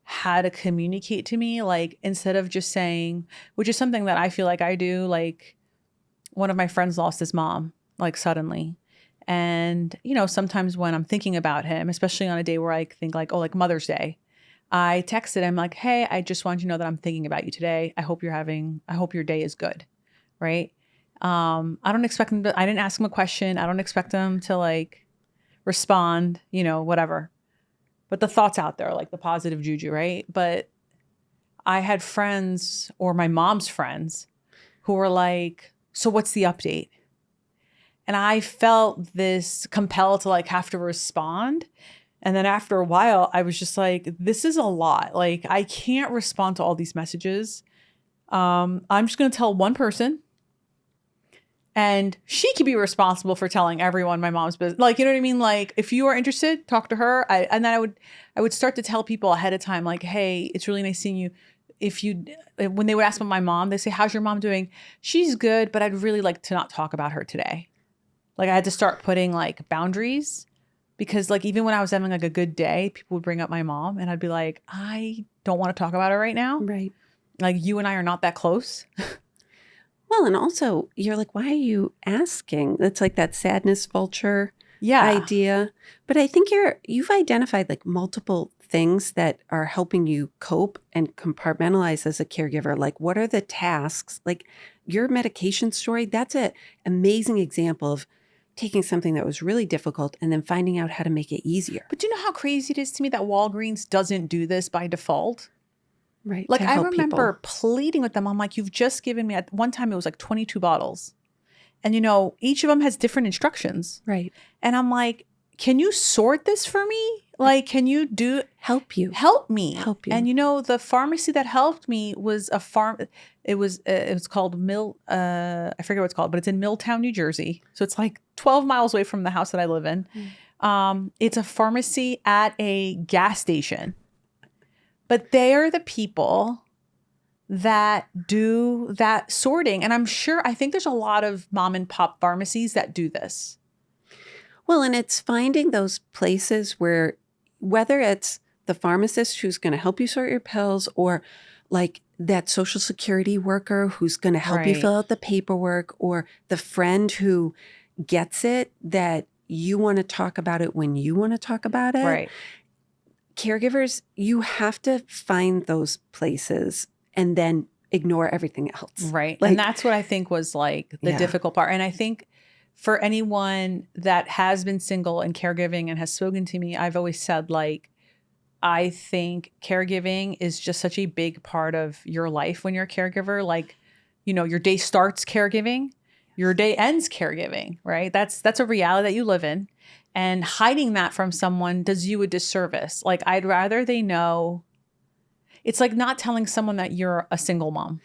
how to communicate to me. Like instead of just saying, which is something that I feel like I do, like one of my friends lost his mom, like suddenly. And, sometimes when I'm thinking about him, especially on a day where I think like, like Mother's Day, I texted him like, hey, I just want you to know that I'm thinking about you today. I hope your day is good. Right. I don't expect him I didn't ask him a question. I don't expect him to like respond, whatever. But the thought's out there, like the positive juju, right? But I had friends or my mom's friends who were like, so what's the update? And I felt this compelled to like have to respond And then after a while, I was just like, this is a lot. Like, I can't respond to all these messages. I'm just going to tell one person, and she could be responsible for telling everyone my mom's business. Like, you know what I mean? Like, if you are interested, talk to her. And then I would start to tell people ahead of time, like, hey, it's really nice seeing you. When they would ask about my mom, they say, how's your mom doing? She's good, but I'd really like to not talk about her today. Like, I had to start putting like boundaries. Because like, even when I was having like a good day, people would bring up my mom and I'd be like, I don't want to talk about her right now. Right. Like, you and I are not that close. Well, and also you're like, why are you asking? It's like that sadness vulture Yeah. idea. But I think you've identified like multiple things that are helping you cope and compartmentalize as a caregiver. Like, what are the tasks? Like your medication story, that's an amazing example of taking something that was really difficult and then finding out how to make it easier. But do you know how crazy it is to me that Walgreens doesn't do this by default? Right. Like, I remember pleading with them. I'm like, you've just given me, at one time it was like 22 bottles. And you know, each of them has different instructions. Right. And I'm like, can you sort this for me? Like, can you help me? Help you. And you know, the pharmacy that helped me was it was called I forget what it's called, but it's in Milltown, New Jersey. So it's like 12 miles away from the house that I live in. It's a pharmacy at a gas station. But they are the people that do that sorting. And I think there's a lot of mom and pop pharmacies that do this. Well, and it's finding those places where, whether it's the pharmacist who's going to help you sort your pills, or like that social security worker who's going to help you fill out the paperwork, or the friend who gets it that you want to talk about it when you want to talk about it. Right. Caregivers, you have to find those places and then ignore everything else. Right. Like, and that's what I think was like the difficult part. And I think for anyone that has been single and caregiving and has spoken to me, I've always said, like, I think caregiving is just such a big part of your life when you're a caregiver. Like, you know, your day starts caregiving, your day ends caregiving, right? That's a reality that you live in. And hiding that from someone does you a disservice. Like, I'd rather they know. It's like not telling someone that you're a single mom.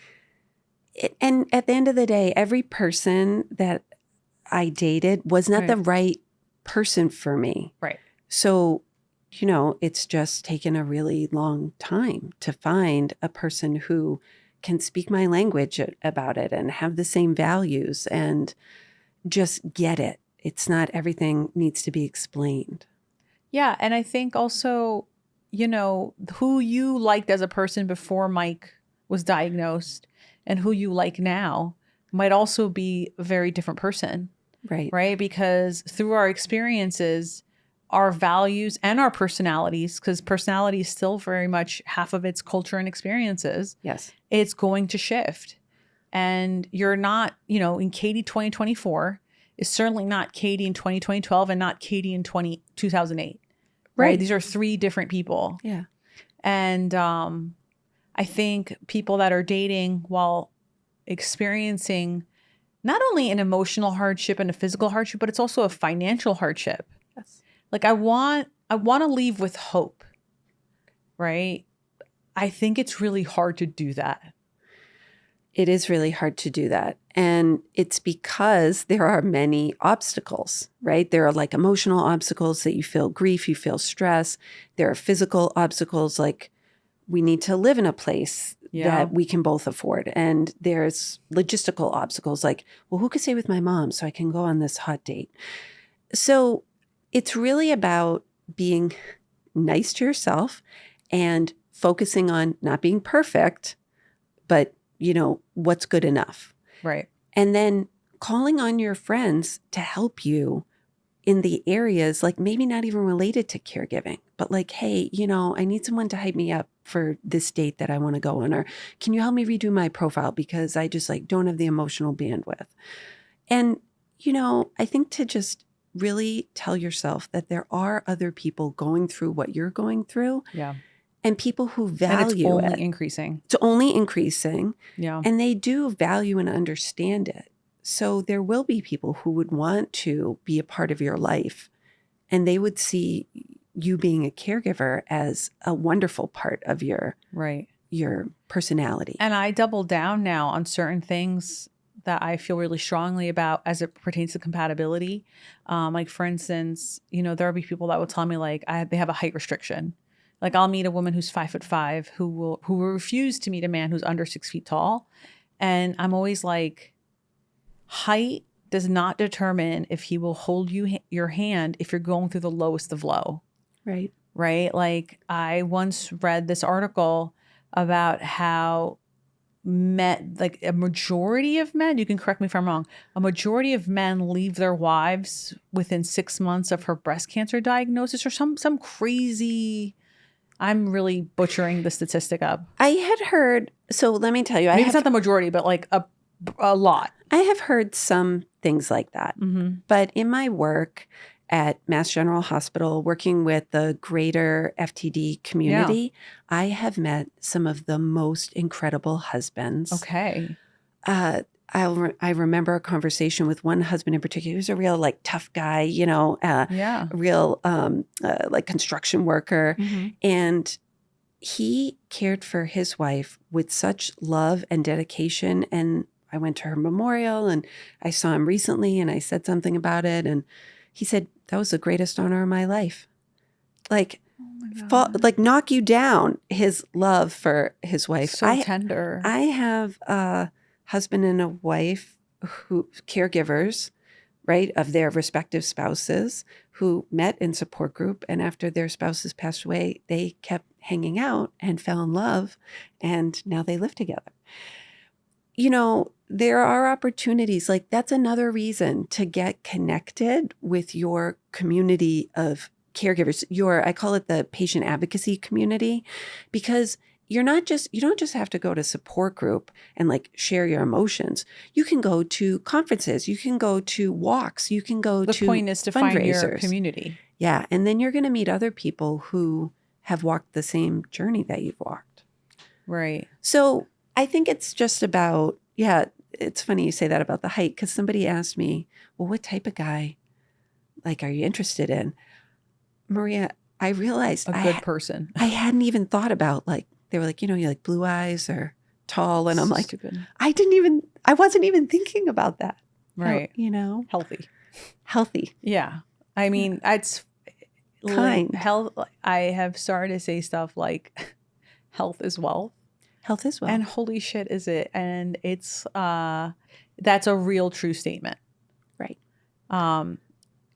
And at the end of the day, every person that I dated was not the right person for me. Right. So, you know, it's just taken a really long time to find a person who can speak my language about it and have the same values and just get it. It's not everything needs to be explained. Yeah. And I think also, you know, who you liked as a person before Mike was diagnosed and who you like now might also be a very different person. Right. Right. Because through our experiences, our values and our personalities, because personality is still very much half of its culture and experiences. Yes. It's going to shift. And you're not, you know, in Katie 2024 is certainly not Katie in 2012 and not Katie in 2008. Right. These are three different people. Yeah. And I think people that are dating while experiencing not only an emotional hardship and a physical hardship, but it's also a financial hardship. Yes. Like, I want to leave with hope. Right. I think it's really hard to do that. It is really hard to do that. And it's because there are many obstacles, right? There are like emotional obstacles that you feel grief, you feel stress. There are physical obstacles, like we need to live in a place that we can both afford. And there's logistical obstacles like, well, who could stay with my mom so I can go on this hot date? So it's really about being nice to yourself and focusing on not being perfect, but you know, what's good enough. Right. And then calling on your friends to help you in the areas, like maybe not even related to caregiving, but like, hey, you know, I need someone to hype me up for this date that I want to go on, or can you help me redo my profile because I just like don't have the emotional bandwidth. And, you know, I think to just really tell yourself that there are other people going through what you're going through. Yeah. And people who value and it's only increasing. It's only increasing. Yeah. And they do value and understand it. So there will be people who would want to be a part of your life, and they would see you being a caregiver as a wonderful part of your personality. And I double down now on certain things that I feel really strongly about as it pertains to compatibility. Like for instance, there'll be people that will tell me like they have a height restriction. Like I'll meet a woman who's 5'5" who will refuse to meet a man who's under 6 feet tall. And I'm always like, height does not determine if he will hold your hand if you're going through the lowest of low. Right. Right. Like I once read this article about how like a majority of men, you can correct me if I'm wrong, a majority of men leave their wives within 6 months of her breast cancer diagnosis or some crazy, I'm really butchering the statistic up. I had heard, so let me tell you. Maybe it's not the majority, but like a lot. I have heard some things like that. Mm-hmm. But in my work at Mass General Hospital, working with the greater FTD community, I have met some of the most incredible husbands. Okay. I remember a conversation with one husband in particular. He was a real like tough guy, real like construction worker. Mm-hmm. And he cared for his wife with such love and dedication. And I went to her memorial and I saw him recently and I said something about it. And he said, that was the greatest honor of my life. Like, knock you down, his love for his wife. So tender. I have a husband and a wife who caregivers, right, of their respective spouses who met in support group. And after their spouses passed away, they kept hanging out and fell in love. And now they live together. There are opportunities. Like that's another reason to get connected with your community of caregivers. I call it the patient advocacy community, because you don't just have to go to support group and like share your emotions. You can go to conferences. You can go to walks. You can go to fundraisers. The point is to find your community. Yeah. And then you're going to meet other people who have walked the same journey that you've walked. Right. So I think it's just about, it's funny you say that about the height, because somebody asked me, well, what type of guy, like, are you interested in? Maria, I realized a good person. I hadn't even thought about, like, they were like, you like blue eyes or tall. And I'm like, stupid. I wasn't even thinking about that. Right. Healthy. Yeah. I mean, it's kind. Health. I have started to say stuff like health is wealth. Health is wealth. And holy shit is it. And it's, that's a real true statement. Right.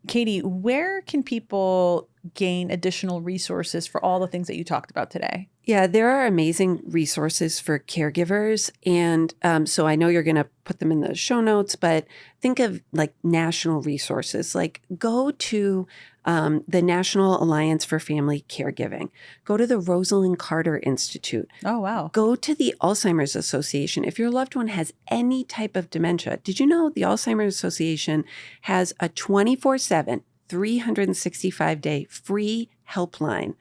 Katie, where can people gain additional resources for all the things that you talked about today? Yeah, there are amazing resources for caregivers. And so I know you're going to put them in the show notes, but think of like national resources. Like go to the National Alliance for Family Caregiving. Go to the Rosalind Carter Institute. Oh, wow. Go to the Alzheimer's Association. If your loved one has any type of dementia, did you know the Alzheimer's Association has a 24/7, 365-day free helpline?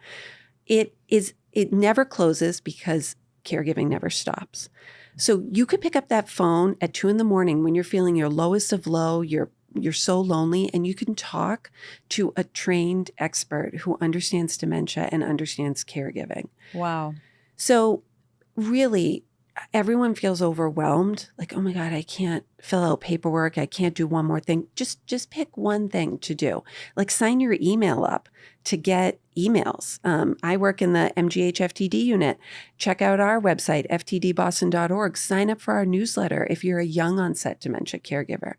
It never closes because caregiving never stops. So you could pick up that phone at 2 a.m. when you're feeling your lowest of low, you're so lonely, and you can talk to a trained expert who understands dementia and understands caregiving. Wow. So really, everyone feels overwhelmed. Like, oh my God, I can't fill out paperwork. I can't do one more thing. Just pick one thing to do. Like sign your email up to get emails. I work in the MGH FTD unit. Check out our website, ftdboston.org. Sign up for our newsletter if you're a young onset dementia caregiver.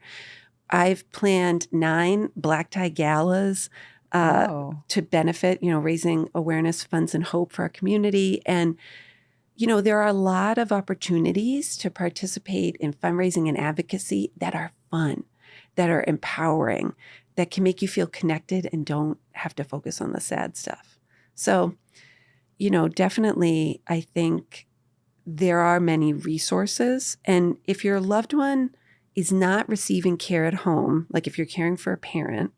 I've planned 9 black tie galas to benefit, raising awareness, funds, and hope for our community. And there are a lot of opportunities to participate in fundraising and advocacy that are fun, that are empowering, that can make you feel connected and don't have to focus on the sad stuff. So, definitely, I think there are many resources. And if your loved one is not receiving care at home, like if you're caring for a parent,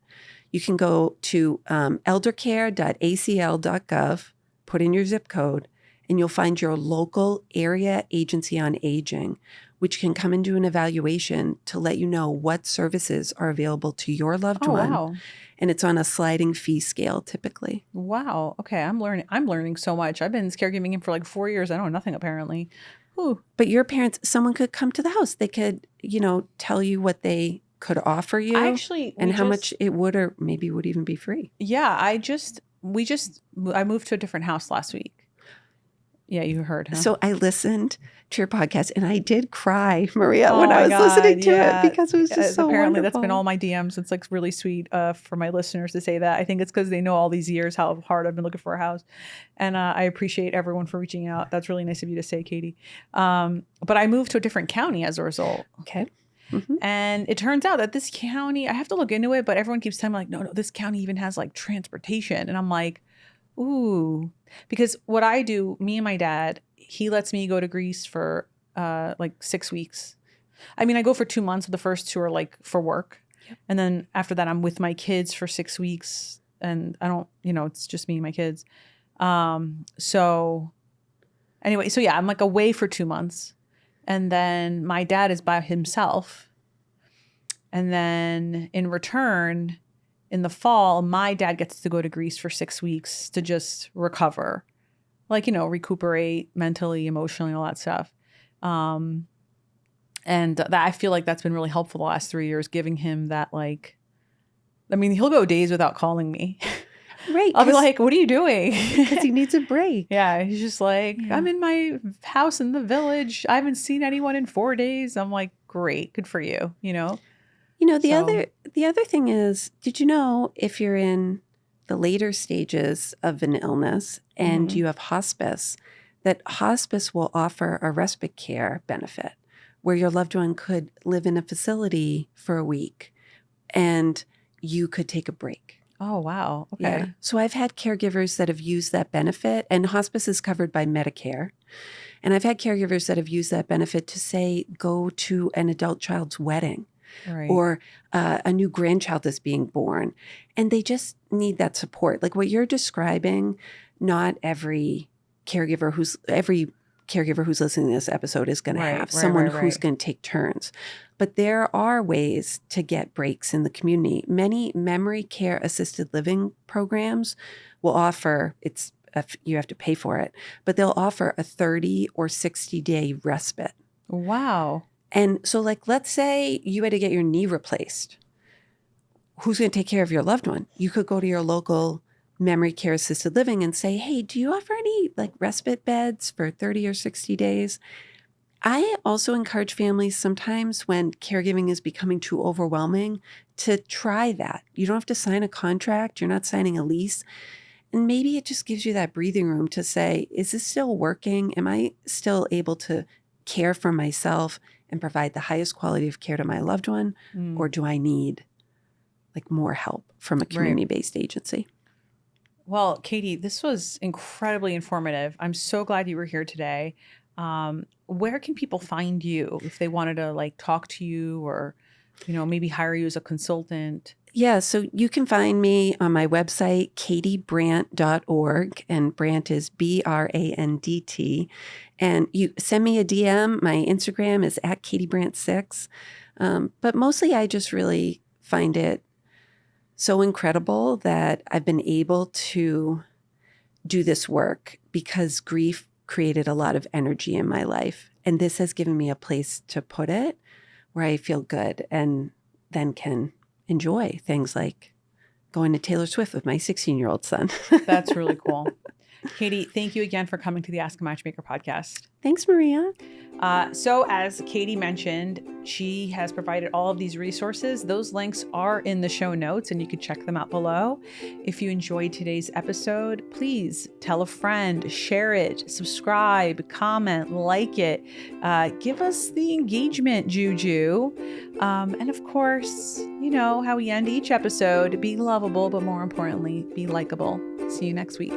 you can go to eldercare.acl.gov, put in your zip code, and you'll find your local area agency on aging which can come and do an evaluation to let you know what services are available to your loved Oh, one. wow. And it's on a sliding fee scale typically. Wow. Okay. I'm learning so much. I've been caregiving him for like 4 years. I know nothing apparently. Ooh. But your parents, someone could come to the house. They could, tell you what they could offer you and how much it would, or maybe would even be free. Yeah. I moved to a different house last week. Yeah, you heard. Huh? So I listened to your podcast and I did cry, Maria, when I was listening to it because it was just so apparently wonderful. That's been all my DMs. It's like really sweet for my listeners to say that. I think it's because they know all these years how hard I've been looking for a house. And I appreciate everyone for reaching out. That's really nice of you to say, Katie. But I moved to a different county as a result. Okay. Mm-hmm. And it turns out that this county, I have to look into it, but everyone keeps telling me like, no, this county even has like transportation. And I'm like, ooh, because what I do, me and my dad, he lets me go to Greece for like 6 weeks. I mean, I go for 2 months. The first 2 are like for work. Yep. And then after that, I'm with my kids for 6 weeks. And I don't, it's just me and my kids. So anyway, so yeah, I'm like away for 2 months. And then my dad is by himself. And then in return, in the fall, my dad gets to go to Greece for 6 weeks to just recover, like, recuperate mentally, emotionally, all that stuff. And that I feel like that's been really helpful the last 3 years, giving him that, like, I mean, he'll go days without calling me. Right. I'll be like, what are you doing? Because he needs a break. Yeah. He's just like, I'm in my house in the village. I haven't seen anyone in 4 days. I'm like, great. Good for you. The other thing is, did you know if you're in the later stages of an illness and you have hospice, that hospice will offer a respite care benefit where your loved one could live in a facility for a week and you could take a break. Oh, wow. Okay. Yeah. So I've had caregivers that have used that benefit, and hospice is covered by Medicare. And I've had caregivers that have used that benefit to say, go to an adult child's wedding. Right. Or a new grandchild is being born. And they just need that support. Like what you're describing, not every caregiver who's listening to this episode is going to have someone who's going to take turns. But there are ways to get breaks in the community. Many memory care assisted living programs will offer, you have to pay for it, but they'll offer a 30 or 60-day respite. Wow. And so, like, let's say you had to get your knee replaced. Who's going to take care of your loved one? You could go to your local memory care assisted living and say, hey, do you offer any like respite beds for 30 or 60 days? I also encourage families sometimes when caregiving is becoming too overwhelming to try that. You don't have to sign a contract. You're not signing a lease. And maybe it just gives you that breathing room to say, is this still working? Am I still able to care for myself and provide the highest quality of care to my loved one? Or do I need like more help from a community-based agency? Well, Katie, this was incredibly informative. I'm so glad you were here today. Where can people find you if they wanted to like talk to you or, maybe hire you as a consultant? Yeah, so you can find me on my website, katiebrandt.org, and Brandt is Brandt. And you send me a DM. My Instagram is @KatieBrandt6. But mostly I just really find it so incredible that I've been able to do this work because grief created a lot of energy in my life. And this has given me a place to put it where I feel good and then can enjoy things like going to Taylor Swift with my 16-year-old son. That's really cool. Katie, thank you again for coming to the Ask a Matchmaker podcast. Thanks, Maria. So as Katie mentioned, she has provided all of these resources. Those links are in the show notes and you can check them out below. If you enjoyed today's episode, please tell a friend, share it, subscribe, comment, like it. Give us the engagement juju. And of course, you know how we end each episode, be lovable, but more importantly, be likable. See you next week.